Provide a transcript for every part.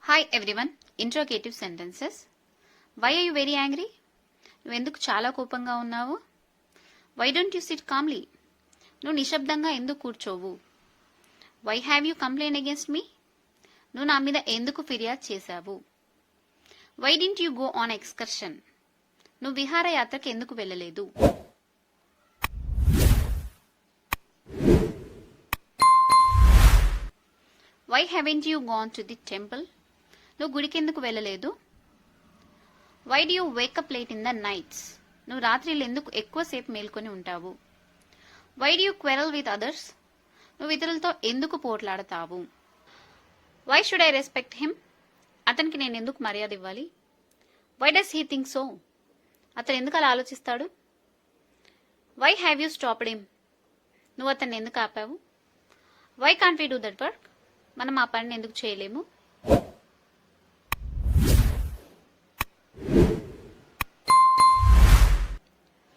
Hi everyone. Interrogative sentences. Why are you very angry? నువ్వు ఎందుకు చాలా కోపంగా ఉన్నావు? Why don't you sit calmly? నువ్వు నిశ్శబ్దంగా ఎందుకు కూర్చోవు? Why have you complained against me? నువ్వు నా మీద ఎందుకు ఫిర్యాదు చేశావు? Why didn't you go on excursion? నువ్వు విహారయాత్రకు ఎందుకు వెళ్ళలేదు? Why haven't you gone to the temple? నువ్వు గుడికి ఎందుకు వెళ్ళలేదు? Why do you wake up late in the nights? నువ్వు రాత్రిళ్ళు ఎందుకు ఎక్కువసేపు మేల్కొని ఉంటావు? Why do you quarrel with others? నువ్వు ఇతరులతో ఎందుకు పోట్లాడతావు? Why should I respect him? అతనికి నేను ఎందుకు మర్యాద ఇవ్వాలి? Why does he think so? అతను ఎందుకు అలా ఆలోచిస్తాడు? Why have you stopped him? నువ్వు అతన్ని ఎందుకు ఆపావు? Why can't we do that work? మనం ఆ పనిని ఎందుకు చేయలేము?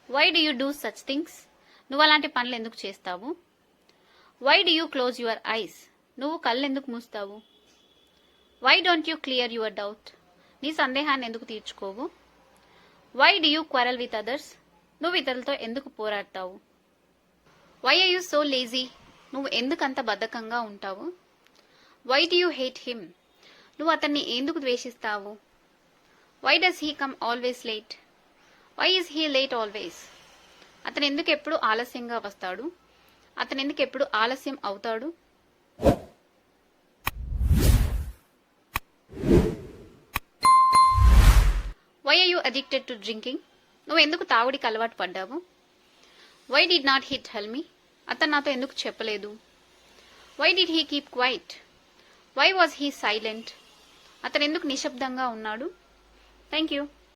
Why do you do such things? నువ్వు అలాంటి పనులు ఎందుకు చేస్తావు? Why do you close your eyes? నువ్వు కళ్ళు ఎందుకు మూస్తావు? Why don't you clear your doubt? నీ సందేహాన్ని ఎందుకు తీర్చుకోవు? Why do you quarrel with others? నువ్వు ఇతరులతో ఎందుకు పోరాడతావు? Why are you so lazy? నువ్వు ఎందుకంత బద్ధకంగా ఉంటావు? Why do you hate him? నువ్వు అతన్ని ఎందుకు ద్వేషిస్తావు? Why does he come always late? Why is he late always? అతను ఎందుకు ఎప్పుడు ఆలస్యంగా వస్తాడు? అతను ఎందుకు ఎప్పుడు ఆలస్యం అవుతాడు? Why are you addicted to drinking? నువ్వు ఎందుకు తాగుడికి అలవాటు పడ్డావు? Why did not he tell me? అతను నాతో ఎందుకు చెప్పలేదు? Why did he keep quiet? Why was he silent? అతను ఎందుకు నిశ్శబ్దంగా ఉన్నాడు? Thank you.